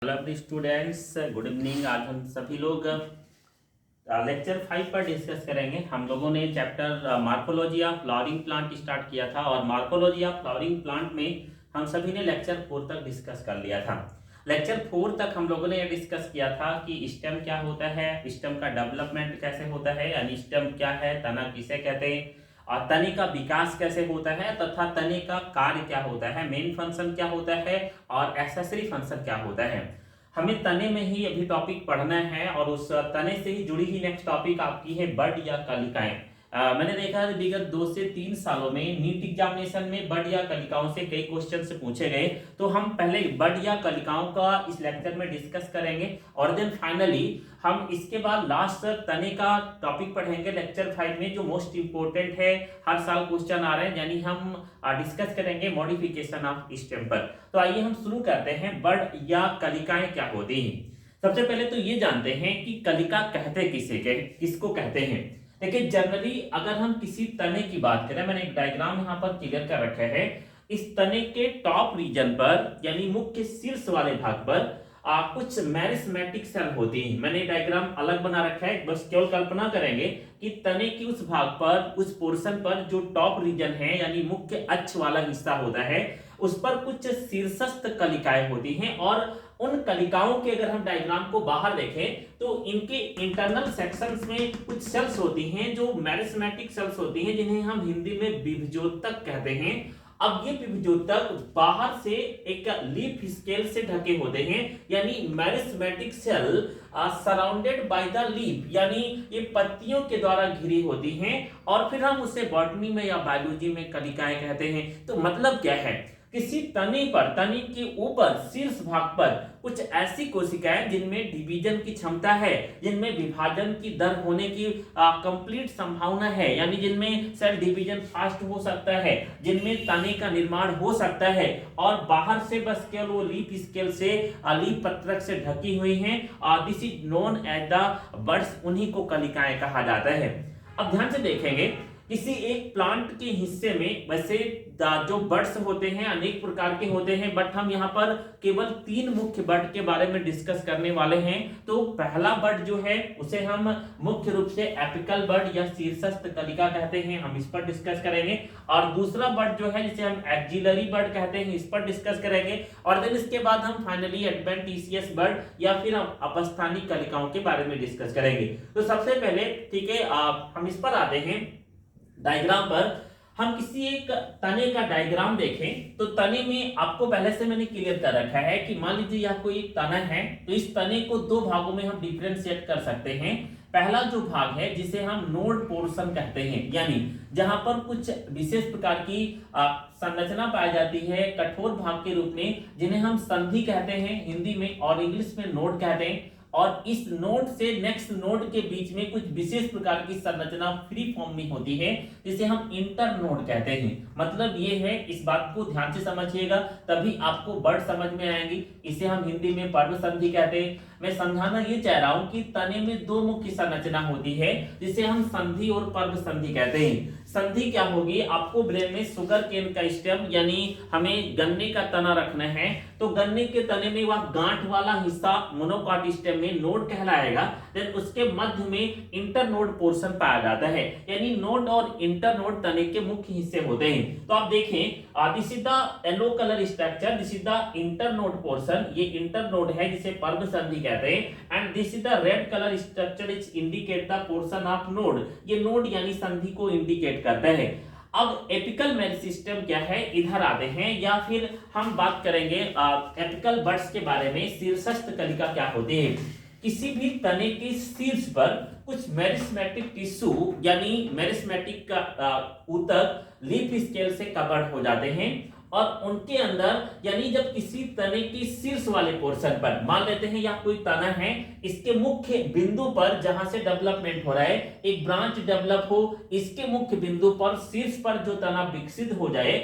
Hello students, good evening. आज हम सभी लोग लेक्चर 5 पर डिस्कस करेंगे। हम लोगों ने chapter morphology of flowering plant start किया था और मार्कोलॉजी ऑफ फ्लावरिंग प्लांट में हम सभी ने लेक्चर 4 तक डिस्कस कर लिया था। लेक्चर 4 तक हम लोगों ने डिस्कस किया था कि स्टेम क्या होता है, स्टेम का डेवलपमेंट कैसे होता है, यानी स्टेम क्या है, तना किसे कहते हैं, और तने का विकास कैसे होता है तथा तने का कार्य क्या होता है, मेन फंक्शन क्या होता है और एक्सेसरी फंक्शन क्या होता है। हमें तने में ही अभी टॉपिक पढ़ना है और उस तने से ही जुड़ी ही नेक्स्ट टॉपिक आपकी है बड या कलिकाएं। मैंने देखा है विगत 2 से 3 सालों में नीट एग्जामिनेशन में बड या कलिकाओं से कई क्वेश्चन से पूछे गए, तो हम पहले बड या कलिकाओं का इस लेक्चर में डिस्कस करेंगे और देन फाइनली हम इसके बाद लास्ट तने का टॉपिक पढ़ेंगे लेक्चर 5 में, जो मोस्ट इंपोर्टेंट है, हर साल क्वेश्चन आ रहे हैं, यानी हम डिस्कस करेंगे मॉडिफिकेशन ऑफ स्टेम पर। तो आइए हम शुरू करते हैं, बड या कलिकाएं क्या होती हैं। सबसे पहले तो ये जानते हैं कि कलिका कहते किसको कहते हैं। देखिए जनरली अगर हम किसी तने की बात करें, मैंने एक डायग्राम यहाँ पर क्लियर कर रखा है, इस तने के टॉप रीजन पर यानी मुख्य शीर्ष वाले भाग पर कुछ मेरिस्मेटिक सेल होती हैं। मैंने डायग्राम अलग बना रखा है, बस केवल कल्पना करेंगे कि तने की उस भाग पर, उस पोर्शन पर जो टॉप रीजन है यानी मुख्य अक्ष वाला हिस्सा होता है, उस पर कुछ शीर्षस्थ कलिकाएं होती हैं और उन कलिकाओं के अगर हम डायग्राम को बाहर देखें तो इनके इंटरनल सेक्शंस में कुछ सेल्स होती हैं जो मेरिस्मेटिक सेल्स होती हैं, जिन्हें हम हिंदी में विभजोतक कहते हैं। अब ये विभजोतक बाहर से एक लीफ स्केल से ढके होते हैं, यानी meristematic cell surrounded by the leaf, यानी ये पत्तियों के द्वारा घिरी होती हैं और फिर हम उसे बॉटनी में या बायोलॉजी में कलिकाएं कहते हैं। तो मतलब क्या है, किसी तने पर, तने के ऊपर शीर्ष भाग पर कुछ ऐसी कोशिकाएं जिनमें डिवीजन की क्षमता है, जिनमें विभाजन की दर होने की कंप्लीट संभावना है, यानी जिनमें सेल डिवीजन फास्ट हो सकता है, जिनमें तने का निर्माण हो सकता है और बाहर से बस केवल वो लीफ स्केल से, लीफ पत्रक से ढकी हुई हैं, this is known as the buds, उन्हीं को कलिकाएं कहा जाता है। अब ध्यान से देखेंगे, किसी एक प्लांट के हिस्से में वैसे जो बड्स होते हैं अनेक प्रकार के होते हैं, बट हम यहाँ पर केवल 3 मुख्य बड के बारे में डिस्कस करने वाले हैं। तो पहला बड जो है उसे हम मुख्य रूप से एपिकल बड या शीर्षस्थ कलिका कहते हैं, हम इस पर डिस्कस करेंगे। और दूसरा बड जो है जिसे हम एक्सिलरी बड कहते हैं, इस पर डिस्कस करेंगे। और देन इसके बाद हम फाइनली एडवेंटिशियस बड या फिर अपस्थानिक कलिकाओं के बारे में डिस्कस करेंगे। तो सबसे पहले ठीक है, हम इस पर आते हैं डायग्राम पर। हम किसी एक तने का डायग्राम देखें तो तने में आपको पहले से मैंने क्लियर कर रखा है कि मान लीजिए यह कोई तना है, तो इस तने को 2 भागों में हम डिफरेंशिएट कर सकते हैं। पहला जो भाग है जिसे हम नोड पोर्शन कहते हैं, यानी जहां पर कुछ विशेष प्रकार की संरचना पाई जाती है कठोर भाग के रूप में, जिन्हें हम संधि कहते हैं हिंदी में और इंग्लिश में नोड कहते हैं। और इस नोड से नेक्स्ट नोड के बीच में कुछ विशेष प्रकार की संरचना फ्री फॉर्म में होती है, जिसे हम इंटर नोड कहते हैं। मतलब ये है, इस बात को ध्यान से समझिएगा तभी आपको बर्ड समझ में आएंगी। इसे हम हिंदी में पर्व संधि कहते हैं। मैं समझाना ये चाह रहा हूं कि तने में 2 मुख्य संरचना होती है, जिसे हम संधि और पर्व संधि कहते हैं। संधि क्या होगी, आपको ब्रेन में शुगर केन का स्टेम, यानी हमें गन्ने का तना रखना है, तो गन्ने के तने में वह गांठ वाला हिस्सा मोनोकॉट स्टेम में नोड कहलाएगा। देन उसके मध्य में इंटर नोड पोर्शन पाया जाता है, यानी नोड और इंटर नोड तने के मुख्य हिस्से होते हैं। तो आप देखें, this is the yellow colour structure, this is the inter node portion, ये इंटर नोड है जिसे पर्व संधि कहते हैं। And this is the red colour structure is indicate the portion of node, ये नोड यानी संधि को इंडिकेट करता है। अब एपिकल मेरिस्टेम क्या है, इधर आते हैं, या फिर हम बात करेंगे एपिकल बड्स के बारे में। शीर्षस्थ कलिका क्या होती है, किसी भी तने के शीर्ष पर कुछ मेरिस्मेटिक टिश्यू यानी मेरिस्मेटिक का ऊतक लीफ स्केल से कवर्ड हो जाते हैं और उनके अंदर, यानी जब किसी तने की शीर्ष वाले पोर्शन पर, मान लेते हैं या कोई तना है, इसके मुख्य बिंदु पर जहां से डेवलपमेंट हो रहा है, एक ब्रांच डेवलप हो, इसके मुख्य बिंदु पर शीर्ष पर जो तना विकसित हो जाए,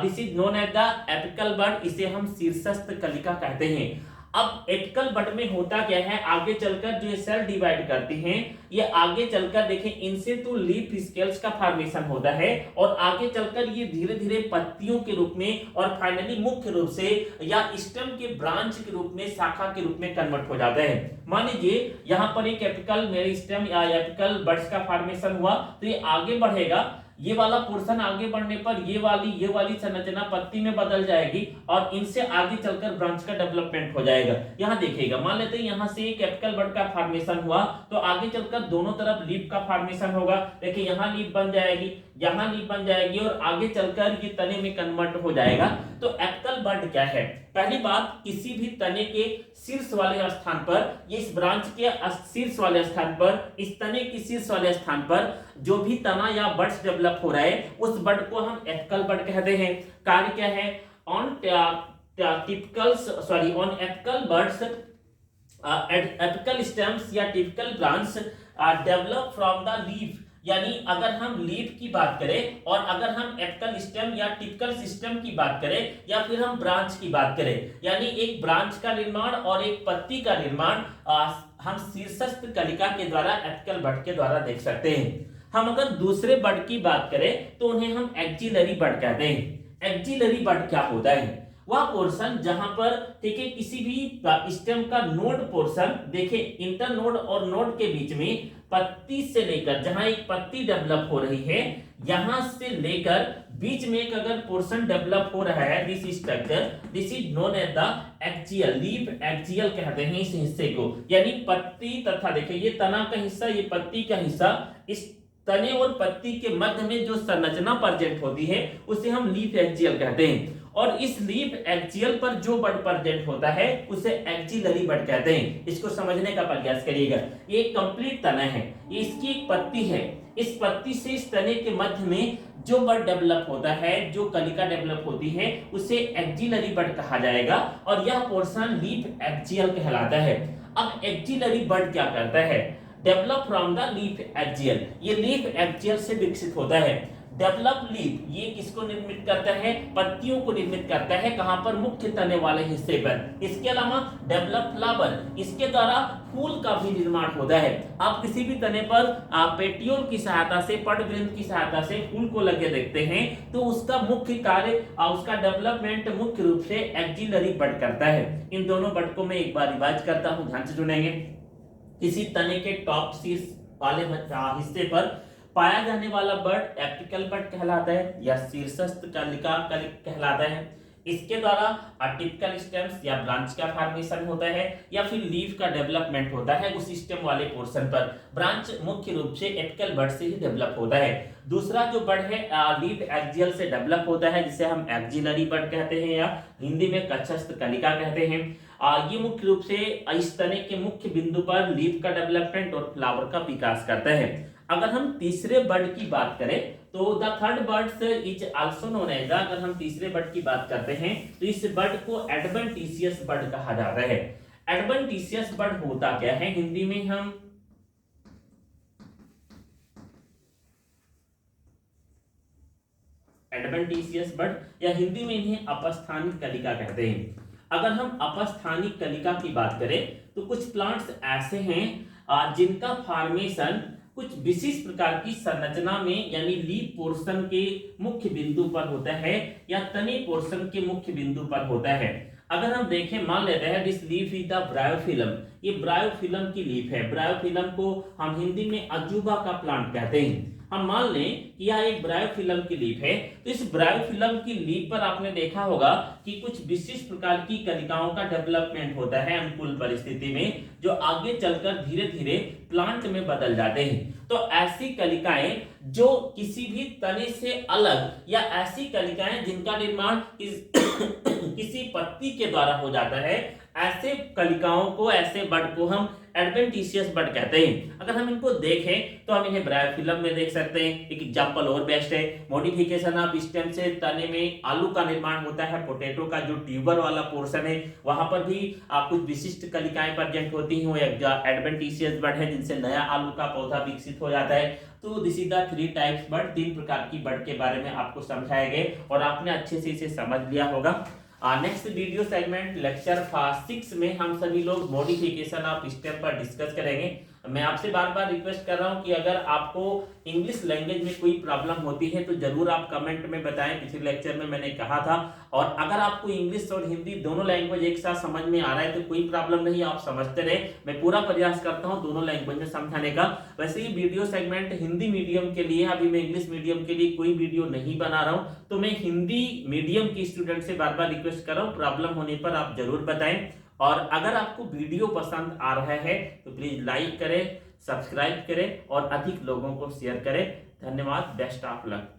this is known as the apical bud, इसे हम शीर्षस्थ कलिका कहते हैं। अब एपिकल बड में होता क्या है, आगे चलकर जो सेल डिवाइड करती हैं, ये आगे चलकर देखें इनसे तो लीफ स्केल्स का फॉर्मेशन होता है और आगे चलकर ये धीरे धीरे पत्तियों के रूप में और फाइनली मुख्य रूप से या स्टेम के ब्रांच के रूप में, शाखा के रूप में कन्वर्ट हो जाता है। मान लीजिए यहाँ पर एक एपिकल मेरिस्टेम या एपिकल बड्स का फॉर्मेशन हुआ, तो ये आगे बढ़ेगा, ये वाला पोर्शन आगे बढ़ने पर ये वाली संरचना पत्ती में बदल जाएगी और इनसे आगे चलकर ब्रांच का डेवलपमेंट हो जाएगा। यहाँ देखिएगा, मान लेते हैं यहाँ से एक एपिकल बड का फॉर्मेशन हुआ, तो आगे चलकर दोनों तरफ लीफ का फॉर्मेशन होगा। देखिए यहाँ लीफ बन जाएगी, यहाँ लीफ बन जाएगी और आगे चलकर ये तने में कन्वर्ट हो जाएगा। तो एपिकल बड क्या है? पहली बात, किसी भी तने के शीर्ष वाले स्थान पर, इस ब्रांच के शीर्ष वाले स्थान पर, इस तने के शीर्ष वाले स्थान पर जो भी तना या बड्स डेवलप हो रहा है, उस बड को हम एपिकल बड कहते हैं। कार्य क्या है? On apical buds, apical stems या typical branch develop from the leaf. यानी अगर हम लीफ की बात करें और अगर हम एपिकल स्टेम या टिपिकल सिस्टम की बात करें या फिर हम ब्रांच की बात करें, यानी एक ब्रांच का निर्माण और एक पत्ती का निर्माण हम शीर्षस्थ कलिका के द्वारा एपिकल बड के द्वारा देख सकते हैं। हम अगर दूसरे बड की बात करें तो उन्हें हम एक्जिलरी बड कहते हैं। एक्जिलरी बड क्या होता है? वह पोर्शन जहां पर देखिए किसी भी स्टेम का नोड पोर्शन, देखिए इंटरनोड और नोड के बीच में पत्ती से लेकर, जहां एक पत्ती डेवलप हो रही है, यहां से लेकर बीच में एक अगर पोर्शन डेवलप हो रहा है, this structure, this is known as the axial, leaf axial कहते हैं इस हिस्से को। यानी पत्ती तथा देखिए ये तना का हिस्सा, ये पत्ती का हिस्सा, इस तने और पत्ती के मध्य में जो संरचना प्रेजेंट होती है उसे हम लीफ एक्जियल कहते हैं। और इस लीफ एक्जियल पर जो बड प्रेजेंट होता है उसे एक्जिलरी बड कहते हैं। इसको समझने का प्रयास करिएगा। ये कंप्लीट तना है, ये इसकी एक पत्ती है, इस पत्ती से इस तने के मध्य में जो बड डेवलप होता है, जो कलिका डेवलप होती है, उसे एक्जिलरी बड कहा जाएगा और यह पोर्शन लीफ एक्जियल कहलाता है। अब एक्जिलरी बड क्या करता है? Develop from the leaf axial, ये लीफ एक्जियल से विकसित होता है। डेवलप लीफ, ये किसको निर्मित करता है? पत्तियों को निर्मित करता है। कहां पर? मुख्य तने वाले हिस्से पर। इसके अलावा डेवलप फ्लावर, इसके द्वारा फूल का भी निर्माण होता है। आप किसी भी तने पर पेटियोल की सहायता से, पटग्रंथ की सहायता से फूल को लगे देखते हैं, तो उसका मुख्य कार्य, उसका डेवलपमेंट मुख्य रूप से एक्जिलरी बड करता है। इन दोनों बड को मैं एक बार रिवाइज करता हूं, ध्यान से सुनेंगे। किसी तने के टॉप शीर्ष वाले हिस्से पर पाया जाने वाला बड एपिकल बड कहलाता है या शीर्षस्थ कलिका कहलाता है। इसके द्वारा टिपिकल स्टेम्स या ब्रांच का फॉर्मेशन होता है या फिर लीफ का डेवलपमेंट होता है उस स्टेम वाले पोर्शन पर। ब्रांच मुख्य रूप से एपिकल बड से ही डेवलप होता है। दूसरा जो बड है लीफ एक्जियल से डेवलप होता है, जिसे हम एक्जिलरी बड कहते हैं या हिंदी में कक्षस्थ कलिका कहते हैं। ये मुख्य रूप से इस तने के मुख्य बिंदु पर लीफ का डेवलपमेंट और फ्लावर का विकास करता है। अगर हम तीसरे बड की बात करें तो the third bud is also known as, अगर हम तीसरे बड की बात करते हैं तो इस बड को एडवेंटिशियस बड कहा जाता है। एडवेंटिशियस बड होता क्या है? हिंदी में हम एडवेंटिशियस बड या हिंदी में इन्हें अपस्थानिक कलिका कहते हैं। अगर हम अपस्थानिक कलिका की बात करें तो कुछ प्लांट्स ऐसे हैं जिनका फॉर्मेशन कुछ विशिष्ट प्रकार की संरचना में, यानी लीफ पोर्शन के मुख्य बिंदु पर होता है या तने पोर्शन के मुख्य बिंदु पर होता है। अगर हम देखें, मान लेते हैं this leaf is the bryophyllum, ये ब्रायोफिलम की लीफ है। ब्रायोफिलम को हम हिंदी में अजूबा का प्लांट कहते हैं। हम मान लें कि यह एक ब्रायोफिलम की लीफ है, तो इस ब्रायोफिलम की लीफ पर आपने देखा होगा कि कुछ विशिष्ट प्रकार की कलिकाओं का डेवलपमेंट होता है अनुकूल परिस्थिति में, जो आगे चलकर धीरे धीरे प्लांट में बदल जाते हैं। तो ऐसी कलिकाएं जो किसी भी तने से अलग या ऐसी कलिकाएं जिनका निर्माण किसी पत्ती के द्वारा हो जाता है, ऐसे कलिकाओं को, ऐसे बड को हम एडवेंटिशियस बड कहते हैं। अगर हम इनको देखें तो हम इन्हें ब्रायोफिलम में देख सकते हैं। एक एग्जांपल और बेस्ट है, मॉडिफिकेशन ऑफ स्टेम से तने में आलू का निर्माण होता है। पोटैटो का जो ट्यूबर वाला पोर्शन है वहां पर भी कुछ विशिष्ट कलिकाएं प्रेजेंट होती हैं, वो एडवेंटिशियस बड है जिनसे नया आलू का पौधा विकसित हो जाता है। तो दिस इज द 3 टाइप्स बड, 3 प्रकार की बड के बारे में आपको समझाए गए और आपने अच्छे से इसे समझ लिया होगा। नेक्स्ट वीडियो सेगमेंट लेक्चर 6 में हम सभी लोग मॉडिफिकेशन ऑफ स्टेप पर डिस्कस करेंगे। मैं आपसे बार बार रिक्वेस्ट कर रहा हूं कि अगर आपको इंग्लिश लैंग्वेज में कोई प्रॉब्लम होती है तो जरूर आप कमेंट में बताएं। पिछले लेक्चर में मैंने कहा था। और अगर आपको इंग्लिश और हिंदी दोनों लैंग्वेज एक साथ समझ में आ रहा है तो कोई प्रॉब्लम नहीं, आप समझते रहे। मैं पूरा प्रयास करता हूं दोनों लैंग्वेज में समझाने का। वैसे ही वीडियो सेगमेंट हिंदी मीडियम के लिए, अभी मैं इंग्लिश मीडियम के लिए कोई वीडियो नहीं बना रहा हूं, तो मैं हिंदी मीडियम की स्टूडेंट से बार बार रिक्वेस्ट कर रहा हूं, प्रॉब्लम होने पर आप जरूर बताएं। और अगर आपको वीडियो पसंद आ रहा है तो प्लीज लाइक करें, सब्सक्राइब करें और अधिक लोगों को शेयर करें। धन्यवाद। Best of luck.